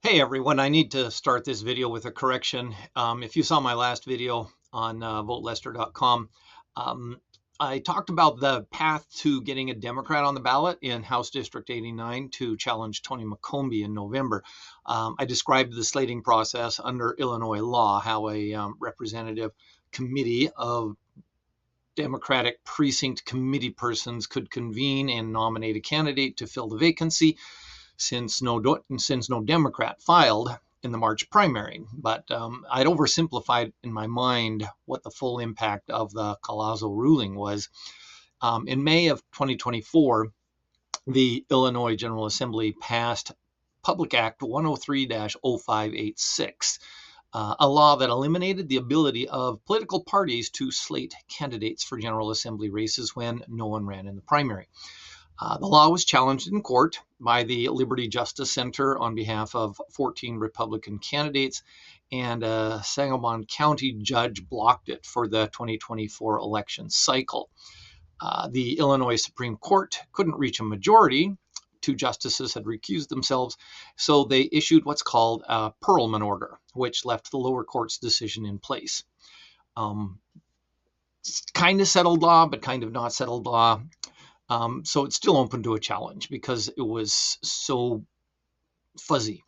Hey everyone, I need to start this video with a correction. If you saw my last video on votelester.com, I talked about the path to getting a Democrat on the ballot in House District 89 to challenge Tony McCombie in November. I described the slating process under Illinois law, how a representative committee of Democratic precinct committee persons could convene and nominate a candidate to fill the vacancy since no Democrat filed in the March primary. But I'd oversimplified in my mind what the full impact of the Collazo ruling was. In May of 2024, the Illinois General Assembly passed Public Act 103-0586, a law that eliminated the ability of political parties to slate candidates for General Assembly races when no one ran in the primary. The law was challenged in court by the Liberty Justice Center on behalf of 14 Republican candidates, and a Sangamon County judge blocked it for the 2024 election cycle. The Illinois Supreme Court couldn't reach a majority. Two justices had recused themselves, so they issued what's called a Perlman order, which left the lower court's decision in place. Kind of settled law, but kind of not settled law. So it's still open to a challenge because it was so fuzzy.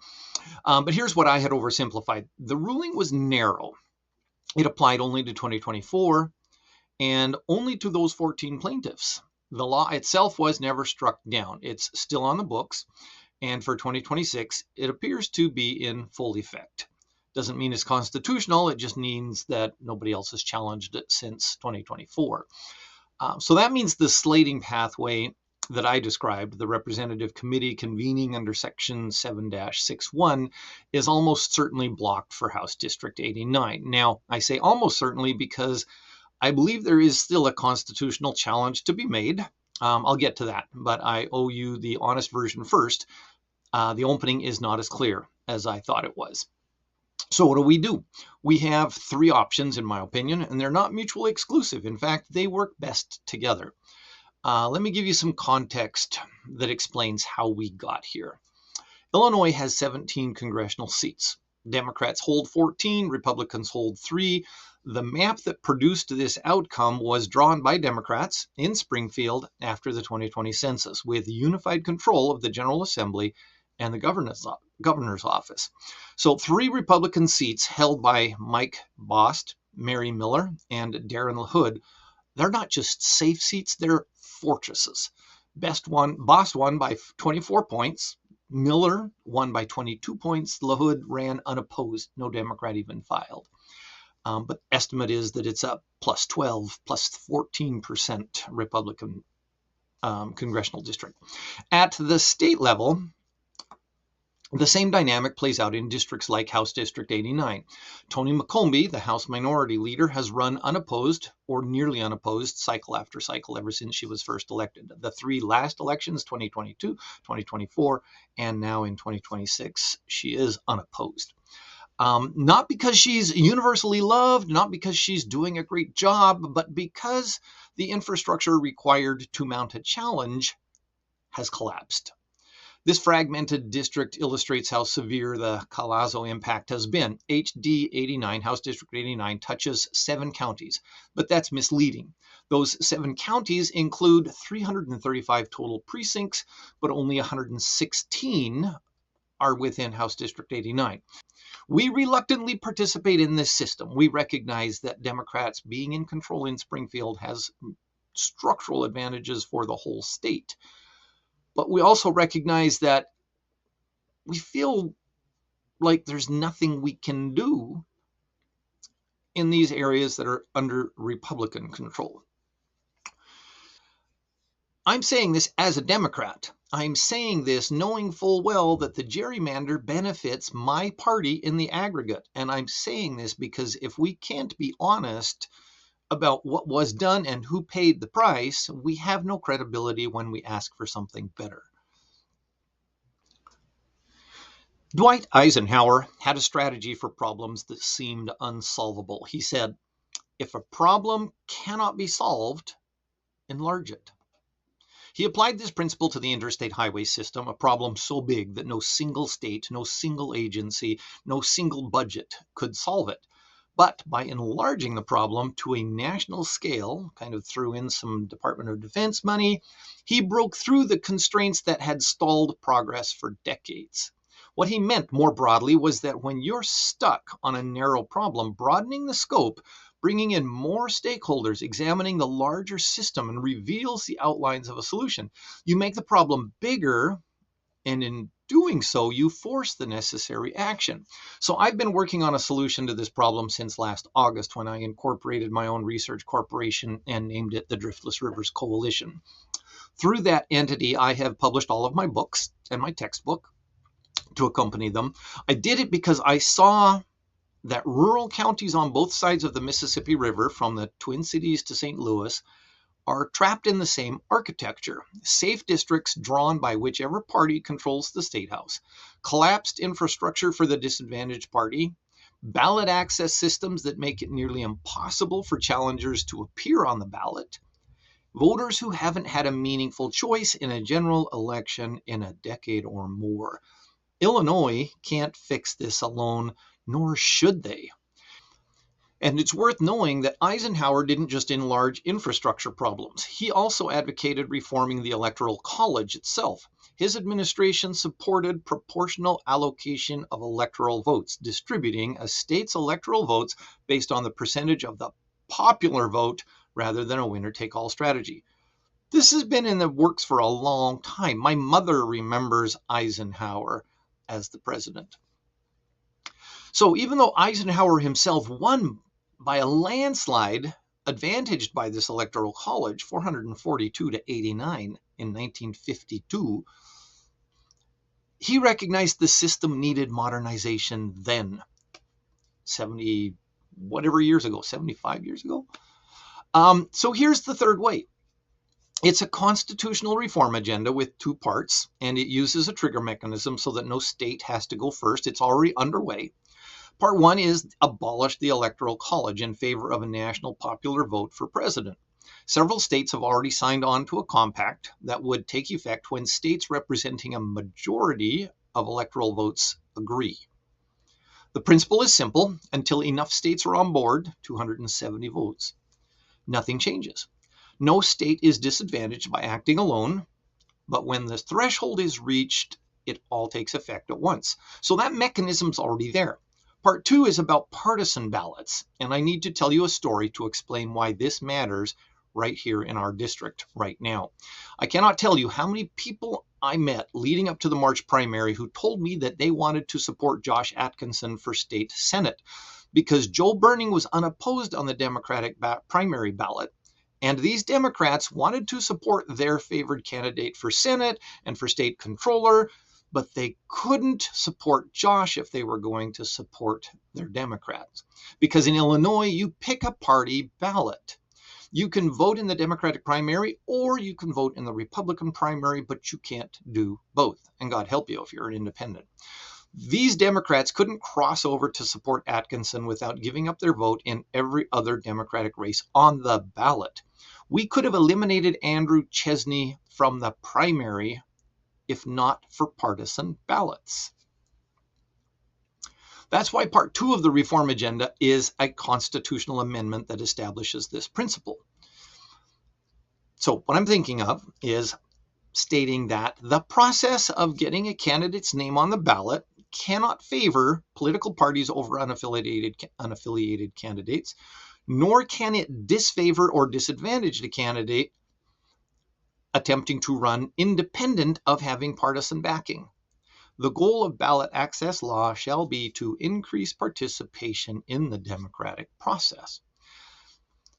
But here's what I had oversimplified. The ruling was narrow. It applied only to 2024 and only to those 14 plaintiffs. The law itself was never struck down. It's still on the books. And for 2026, it appears to be in full effect. Doesn't mean it's constitutional. It just means that nobody else has challenged it since 2024. So that means the slating pathway that I described, the representative committee convening under Section 7-61, is almost certainly blocked for House District 89. Now, I say almost certainly because I believe there is still a constitutional challenge to be made. I'll get to that, but I owe you the honest version first. The opening is not as clear as I thought it was. So what do? We have three options, in my opinion, and they're not mutually exclusive. In fact, they work best together. Let me give you some context that explains how we got here. Illinois has 17 congressional seats. Democrats hold 14, Republicans hold 3. The map that produced this outcome was drawn by Democrats in Springfield after the 2020 census, with unified control of the General Assembly and the governor's office. So 3 Republican seats held by Mike Bost, Mary Miller, and Darren LaHood, they're not just safe seats, they're fortresses. Bost won by 24 points. Miller won by 22 points. LaHood ran unopposed. No Democrat even filed. But estimate is that it's a plus 12, plus 14% Republican congressional district. At the state level, the same dynamic plays out in districts like House District 89. Tony McCombie, the House Minority Leader, has run unopposed or nearly unopposed cycle after cycle ever since she was first elected. The 3 last elections, 2022, 2024, and now in 2026, she is unopposed. Not because she's universally loved, not because she's doing a great job, but because the infrastructure required to mount a challenge has collapsed. This fragmented district illustrates how severe the Collazo impact has been. HD 89, House District 89, touches 7 counties, but that's misleading. Those 7 counties include 335 total precincts, but only 116 are within House District 89. We reluctantly participate in this system. We recognize that Democrats being in control in Springfield has structural advantages for the whole state. But we also recognize that we feel like there's nothing we can do in these areas that are under Republican control. I'm saying this as a Democrat. I'm saying this knowing full well that the gerrymander benefits my party in the aggregate. And I'm saying this because if we can't be honest about what was done and who paid the price, we have no credibility when we ask for something better. Dwight Eisenhower had a strategy for problems that seemed unsolvable. He said, if a problem cannot be solved, enlarge it. He applied this principle to the interstate highway system, a problem so big that no single state, no single agency, no single budget could solve it. But by enlarging the problem to a national scale, kind of threw in some Department of Defense money, he broke through the constraints that had stalled progress for decades. What he meant more broadly was that when you're stuck on a narrow problem, broadening the scope, bringing in more stakeholders, examining the larger system, and reveals the outlines of a solution. You make the problem bigger, and in doing so, you force the necessary action. So I've been working on a solution to this problem since last August, when I incorporated my own research corporation and named it the Driftless Rivers Coalition. Through that entity, I have published all of my books and my textbook to accompany them. I did it because I saw that rural counties on both sides of the Mississippi River, from the Twin Cities to St. Louis, are trapped in the same architecture. Safe districts drawn by whichever party controls the state house, collapsed infrastructure for the disadvantaged party, ballot access systems that make it nearly impossible for challengers to appear on the ballot, voters who haven't had a meaningful choice in a general election in a decade or more. Illinois can't fix this alone, nor should they. And it's worth knowing that Eisenhower didn't just enlarge infrastructure problems. He also advocated reforming the Electoral College itself. His administration supported proportional allocation of electoral votes, distributing a state's electoral votes based on the percentage of the popular vote rather than a winner-take-all strategy. This has been in the works for a long time. My mother remembers Eisenhower as the president. So even though Eisenhower himself won by a landslide, advantaged by this electoral college, 442 to 89 in 1952, he recognized the system needed modernization then, 70 whatever years ago, 75 years ago. So here's the third way. It's a constitutional reform agenda with two parts, and it uses a trigger mechanism so that no state has to go first. It's already underway. Part one is abolish the Electoral College in favor of a national popular vote for president. Several states have already signed on to a compact that would take effect when states representing a majority of electoral votes agree. The principle is simple. Until enough states are on board, 270 votes, nothing changes. No state is disadvantaged by acting alone, but when the threshold is reached, it all takes effect at once. So that mechanism's already there. Part two is about partisan ballots, and I need to tell you a story to explain why this matters right here in our district right now. I cannot tell you how many people I met leading up to the March primary who told me that they wanted to support Josh Atkinson for state Senate because Joe Burning was unopposed on the Democratic primary ballot. And these Democrats wanted to support their favored candidate for Senate and for state controller, but they couldn't support Josh if they were going to support their Democrats. Because in Illinois, you pick a party ballot. You can vote in the Democratic primary or you can vote in the Republican primary, but you can't do both. And God help you if you're an independent. These Democrats couldn't cross over to support Atkinson without giving up their vote in every other Democratic race on the ballot. We could have eliminated Andrew Chesney from the primary if not for partisan ballots. That's why part two of the reform agenda is a constitutional amendment that establishes this principle. So what I'm thinking of is stating that the process of getting a candidate's name on the ballot cannot favor political parties over unaffiliated candidates, nor can it disfavor or disadvantage the candidate attempting to run independent of having partisan backing. The goal of ballot access law shall be to increase participation in the democratic process.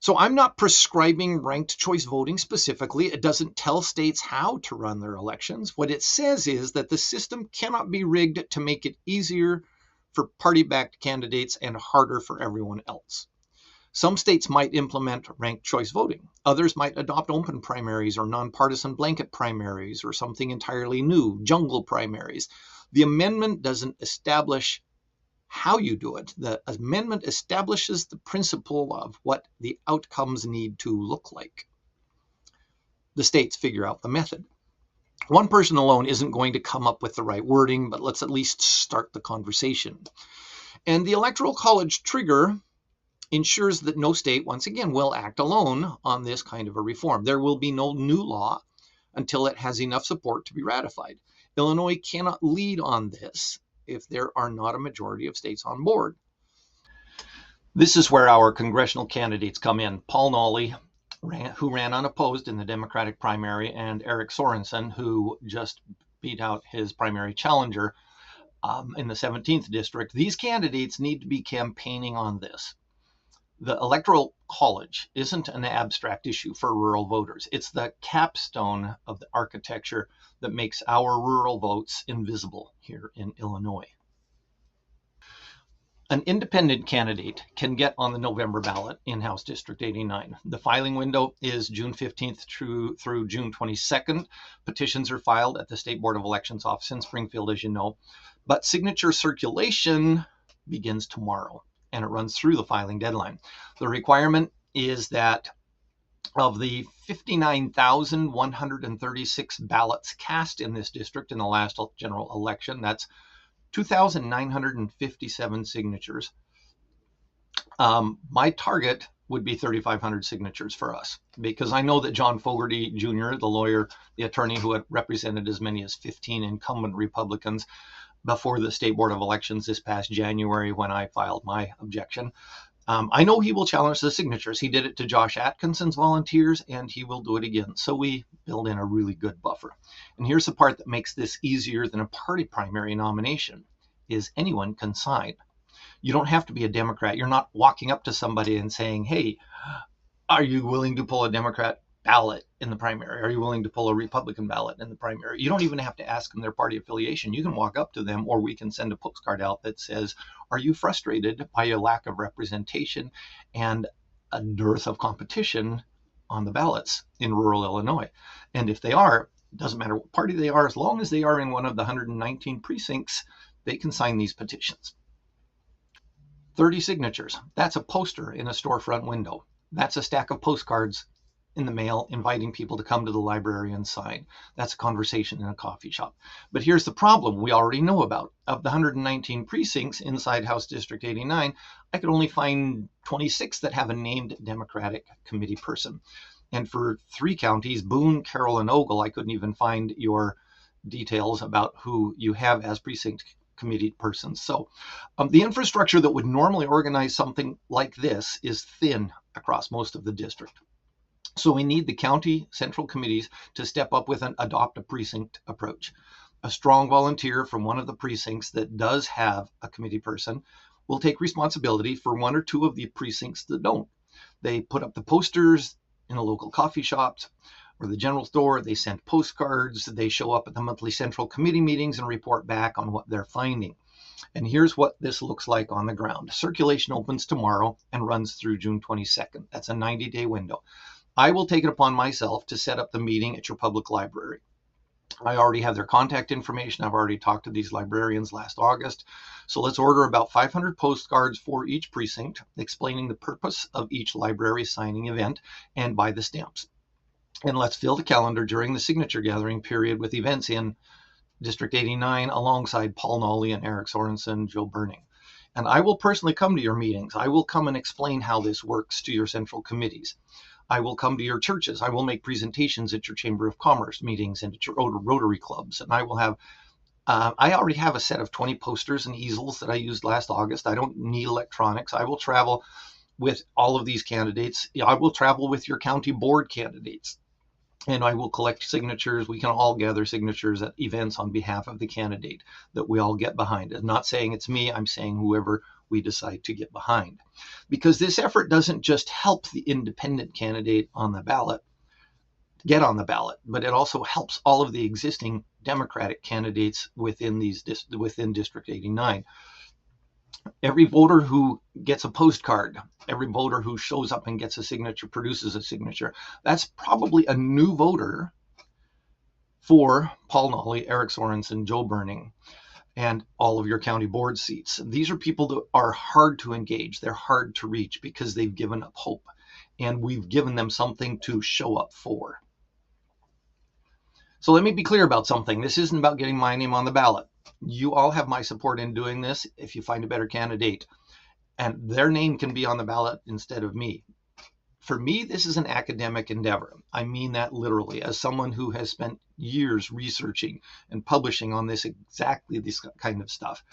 So I'm not prescribing ranked choice voting specifically. It doesn't tell states how to run their elections. What it says is that the system cannot be rigged to make it easier for party-backed candidates and harder for everyone else. Some states might implement ranked choice voting. Others might adopt open primaries or nonpartisan blanket primaries or something entirely new, jungle primaries. The amendment doesn't establish how you do it. The amendment establishes the principle of what the outcomes need to look like. the states figure out the method. One person alone isn't going to come up with the right wording, but let's at least start the conversation. And the Electoral College trigger ensures that no state, once again, will act alone on this kind of a reform. There will be no new law until it has enough support to be ratified. Illinois cannot lead on this if there are not a majority of states on board. This is where our congressional candidates come in. Paul Nolly, who ran unopposed in the Democratic primary, and Eric Sorensen, who just beat out his primary challenger in the 17th district. These candidates need to be campaigning on this. The Electoral College isn't an abstract issue for rural voters. It's the capstone of the architecture that makes our rural votes invisible here in Illinois. An independent candidate can get on the November ballot in House District 89. The filing window is June 15th through June 22nd. Petitions are filed at the State Board of Elections office in Springfield, as you know. But signature circulation begins tomorrow, and it runs through the filing deadline. The requirement is that of the 59,136 ballots cast in this district in the last general election, that's 2,957 signatures. My target would be 3,500 signatures for us, because I know that John Fogarty Jr., the lawyer, the attorney who had represented as many as 15 incumbent Republicans before the State Board of Elections this past January when I filed my objection, I know he will challenge the signatures. He did it to Josh Atkinson's volunteers, and he will do it again. So we build in a really good buffer. And here's the part that makes this easier than a party primary nomination, is anyone can sign. You don't have to be a Democrat. You're not walking up to somebody and saying, hey, are you willing to pull a Democrat ballot in the primary? Are you willing to pull a Republican ballot in the primary? You don't even have to ask them their party affiliation. You can walk up to them, or we can send a postcard out that says, are you frustrated by a lack of representation and a dearth of competition on the ballots in rural Illinois? And if they are, it doesn't matter what party they are, as long as they are in one of the 119 precincts, they can sign these petitions. 30 signatures. That's a poster in a storefront window. That's a stack of postcards in the mail inviting people to come to the library and sign. That's a conversation in a coffee shop. But here's the problem we already know about. Of the 119 precincts inside House District 89, I could only find 26 that have a named Democratic committee person. And for 3 counties, Boone, Carroll, and Ogle, I couldn't even find your details about who you have as precinct committee persons. So the infrastructure that would normally organize something like this is thin across most of the district. So we need the county central committees to step up with an adopt a precinct approach. A strong volunteer from one of the precincts that does have a committee person will take responsibility for 1 or 2 of the precincts that don't. They put up the posters in the local coffee shops or the general store. They send postcards. They show up at the monthly central committee meetings and report back on what they're finding. And here's what this looks like on the ground. Circulation opens tomorrow and runs through June 22nd. That's a 90-day window. I will take it upon myself to set up the meeting at your public library. I already have their contact information. I've already talked to these librarians last August. So let's order about 500 postcards for each precinct, explaining the purpose of each library signing event, and buy the stamps. And let's fill the calendar during the signature gathering period with events in District 89 alongside Paul Nolly and Eric Sorensen, Joe Burning. And I will personally come to your meetings. I will come and explain how this works to your central committees. I will come to your churches. I will make presentations at your Chamber of Commerce meetings and at your Rotary clubs. And I will have, I already have a set of 20 posters and easels that I used last August. I don't need electronics. I will travel with all of these candidates. I will travel with your county board candidates. And I will collect signatures. We can all gather signatures at events on behalf of the candidate that we all get behind. I'm not saying it's me. I'm saying whoever we decide to get behind. Because this effort doesn't just help the independent candidate on the ballot get on the ballot, but it also helps all of the existing Democratic candidates within District 89. Every voter who gets a postcard, every voter who shows up and gets a signature, produces a signature, that's probably a new voter for Paul Nolly, Eric Sorensen, Joe Burning, and all of your county board seats. These are people that are hard to engage. They're hard to reach because they've given up hope, and we've given them something to show up for. So let me be clear about something. This isn't about getting my name on the ballot. You all have my support in doing this if you find a better candidate, and their name can be on the ballot instead of me. For me, this is an academic endeavor. I mean that literally, as someone who has spent years researching and publishing on this kind of stuff.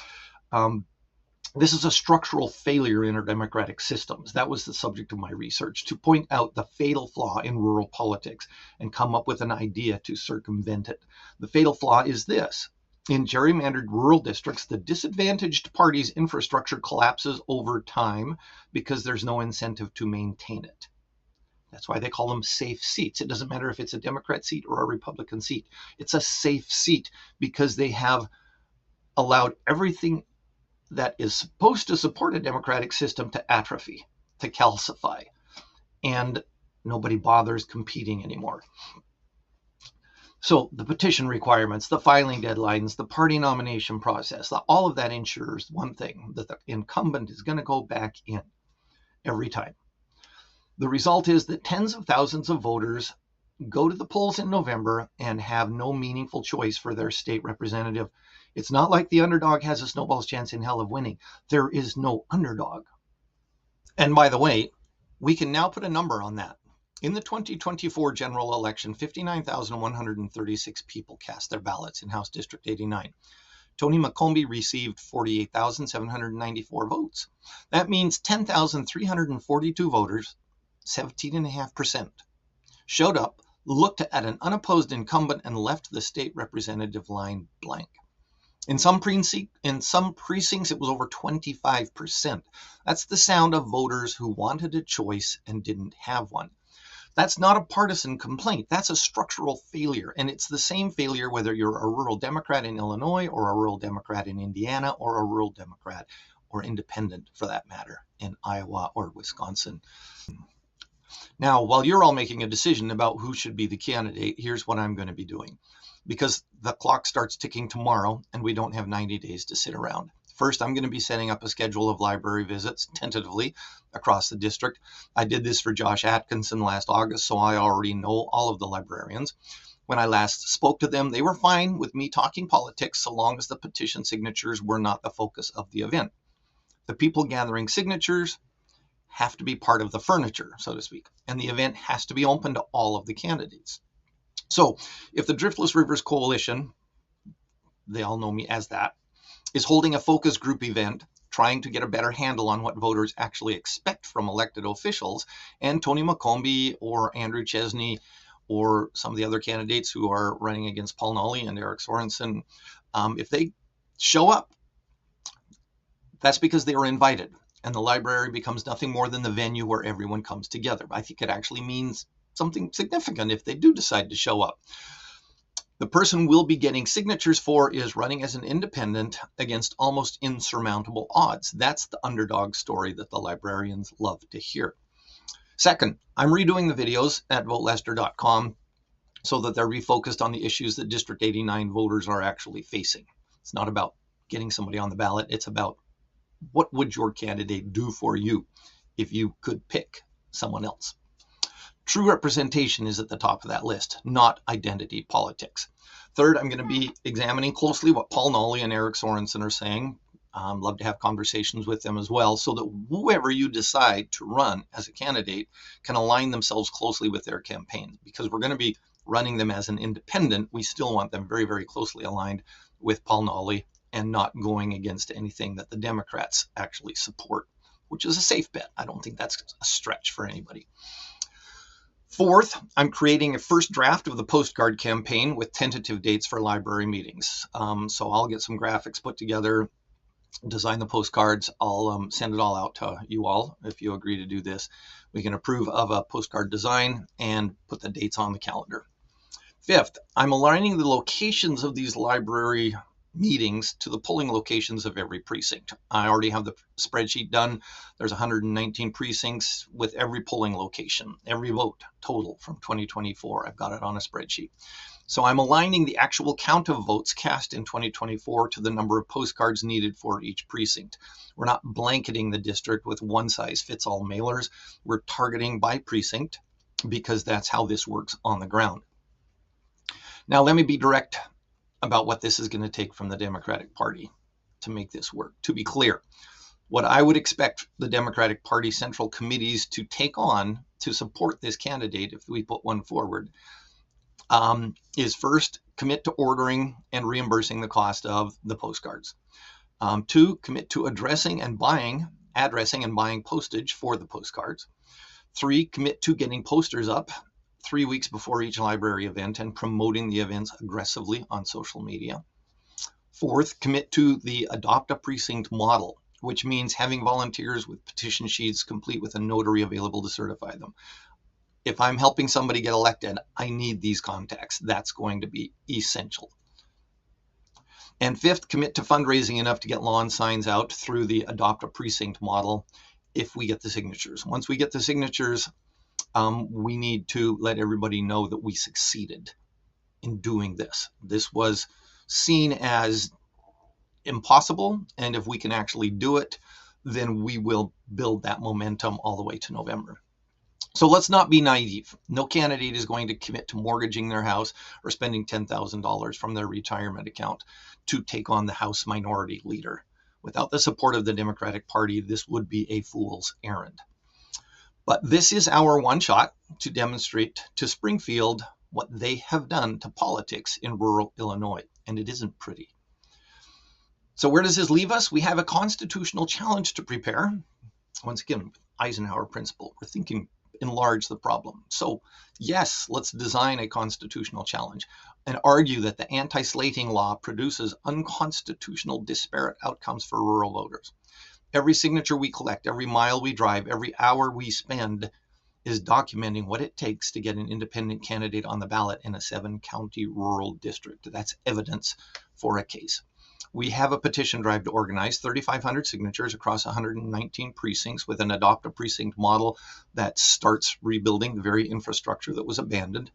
This is a structural failure in our democratic systems. That was the subject of my research, to point out the fatal flaw in rural politics and come up with an idea to circumvent it. The fatal flaw is this. In gerrymandered rural districts, the disadvantaged party's infrastructure collapses over time because there's no incentive to maintain it. That's why they call them safe seats. It doesn't matter if it's a Democrat seat or a Republican seat. It's a safe seat because they have allowed everything that is supposed to support a democratic system to atrophy, to calcify, and nobody bothers competing anymore. So the petition requirements, the filing deadlines, the party nomination process, all of that ensures one thing, that the incumbent is going to go back in every time. The result is that tens of thousands of voters go to the polls in November and have no meaningful choice for their state representative. It's not like the underdog has a snowball's chance in hell of winning. There is no underdog. And by the way, we can now put a number on that. In the 2024 general election, 59,136 people cast their ballots in House District 89. Tony McCombie received 48,794 votes. That means 10,342 voters, 17.5%, showed up, looked at an unopposed incumbent, and left the state representative line blank. In some precincts, it was over 25%. That's the sound of voters who wanted a choice and didn't have one. That's not a partisan complaint. That's a structural failure. And it's the same failure whether you're a rural Democrat in Illinois or a rural Democrat in Indiana or a rural Democrat or independent, for that matter, in Iowa or Wisconsin. Now, while you're all making a decision about who should be the candidate, here's what I'm going to be doing. Because the clock starts ticking tomorrow and we don't have 90 days to sit around. First, I'm going to be setting up a schedule of library visits tentatively across the district. I did this for Josh Atkinson last August, so I already know all of the librarians. When I last spoke to them, they were fine with me talking politics so long as the petition signatures were not the focus of the event. The people gathering signatures have to be part of the furniture, so to speak, and the event has to be open to all of the candidates. So if the Driftless Rivers Coalition, they all know me as that, is holding a focus group event, trying to get a better handle on what voters actually expect from elected officials, and Tony McCombie or Andrew Chesney or some of the other candidates who are running against Paul Nolly and Eric Sorensen, if they show up, that's because they were invited. And the library becomes nothing more than the venue where everyone comes together. I think it actually means something significant if they do decide to show up. The person we'll be getting signatures for is running as an independent against almost insurmountable odds. That's the underdog story that the librarians love to hear. Second, I'm redoing the videos at votelester.com so that they're refocused on the issues that District 89 voters are actually facing. It's not about getting somebody on the ballot. It's about what would your candidate do for you if you could pick someone else. True representation is at the top of that list, not identity politics. Third, I'm going to be examining closely what Paul Nolly and Eric Sorensen are saying. Love to have conversations with them as well, so that whoever you decide to run as a candidate can align themselves closely with their campaign. Because we're going to be running them as an independent, we still want them very, very closely aligned with Paul Nolly and not going against anything that the Democrats actually support, which is a safe bet. I don't think that's a stretch for anybody. Fourth, I'm creating a first draft of the postcard campaign with tentative dates for library meetings. So I'll get some graphics put together, design the postcards. I'll send it all out to you all if you agree to do this. We can approve of a postcard design and put the dates on the calendar. Fifth, I'm aligning the locations of these library meetings to the polling locations of every precinct. I already have the spreadsheet done. There's 119 precincts with every polling location, every vote total from 2024. I've got it on a spreadsheet. So I'm aligning the actual count of votes cast in 2024 to the number of postcards needed for each precinct. We're not blanketing the district with one-size-fits-all mailers. We're targeting by precinct because that's how this works on the ground. Now, let me be direct about what this is going to take from the Democratic Party to make this work. To be clear, what I would expect the Democratic Party central committees to take on to support this candidate, if we put one forward, is first, commit to ordering and reimbursing the cost of the postcards. 2, commit to addressing and buying postage for the postcards. 3, commit to getting posters up 3 weeks before each library event and promoting the events aggressively on social media. 4th, commit to the adopt a precinct model, which means having volunteers with petition sheets complete with a notary available to certify them. If I'm helping somebody get elected, I need these contacts. That's going to be essential. And 5th, commit to fundraising enough to get lawn signs out through the adopt a precinct model if we get the signatures. Once we get the signatures, we need to let everybody know that we succeeded in doing this. This was seen as impossible, and if we can actually do it, then we will build that momentum all the way to November. So let's not be naive. No candidate is going to commit to mortgaging their house or spending $10,000 from their retirement account to take on the House Minority Leader. Without the support of the Democratic Party, this would be a fool's errand. But this is our one shot to demonstrate to Springfield what they have done to politics in rural Illinois, and it isn't pretty. So where does this leave us? We have a constitutional challenge to prepare. Once again, Eisenhower principle. We're thinking enlarge the problem. So yes, let's design a constitutional challenge and argue that the anti-slating law produces unconstitutional disparate outcomes for rural voters. Every signature we collect, every mile we drive, every hour we spend is documenting what it takes to get an independent candidate on the ballot in a 7-county rural district. That's evidence for a case. We have a petition drive to organize 3,500 signatures across 119 precincts with an adopt a precinct model that starts rebuilding the very infrastructure that was abandoned.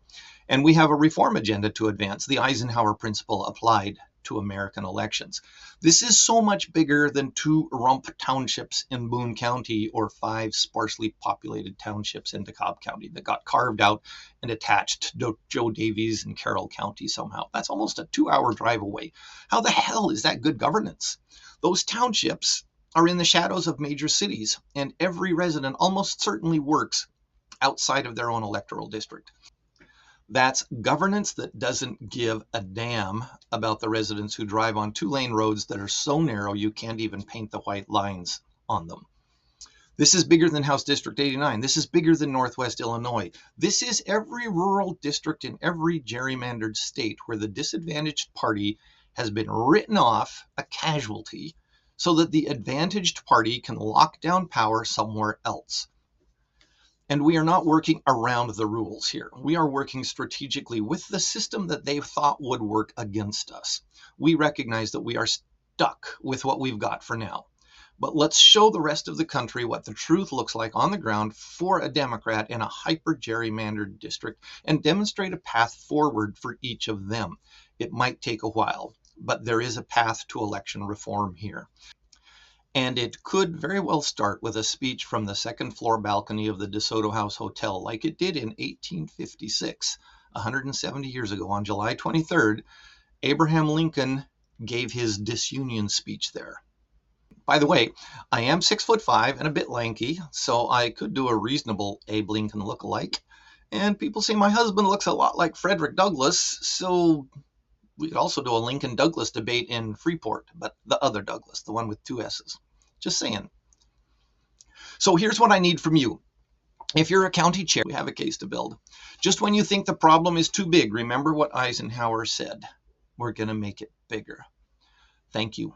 And we have a reform agenda to advance the Eisenhower principle applied to American elections. This is so much bigger than 2 rump townships in Boone County or 5 sparsely populated townships in DeKalb County that got carved out and attached to Joe Davies and Carroll County somehow. That's almost a 2-hour drive away. How the hell is that good governance? Those townships are in the shadows of major cities, and every resident almost certainly works outside of their own electoral district. That's governance that doesn't give a damn about the residents who drive on 2-lane roads that are so narrow you can't even paint the white lines on them. This is bigger than House District 89. This is bigger than Northwest Illinois. This is every rural district in every gerrymandered state where the disadvantaged party has been written off a casualty so that the advantaged party can lock down power somewhere else. And we are not working around the rules here. We are working strategically with the system that they thought would work against us. We recognize that we are stuck with what we've got for now. But let's show the rest of the country what the truth looks like on the ground for a Democrat in a hyper-gerrymandered district and demonstrate a path forward for each of them. It might take a while, but there is a path to election reform here. And it could very well start with a speech from the second-floor balcony of the DeSoto House Hotel, like it did in 1856, 170 years ago. On July 23rd, Abraham Lincoln gave his disunion speech there. By the way, I am 6'5" and a bit lanky, so I could do a reasonable Abe Lincoln look-alike. And people say my husband looks a lot like Frederick Douglass, so we could also do a Lincoln-Douglas debate in Freeport, but the other Douglas, the one with 2 S's. Just saying. So here's what I need from you. If you're a county chair, we have a case to build. Just when you think the problem is too big, remember what Eisenhower said. We're going to make it bigger. Thank you.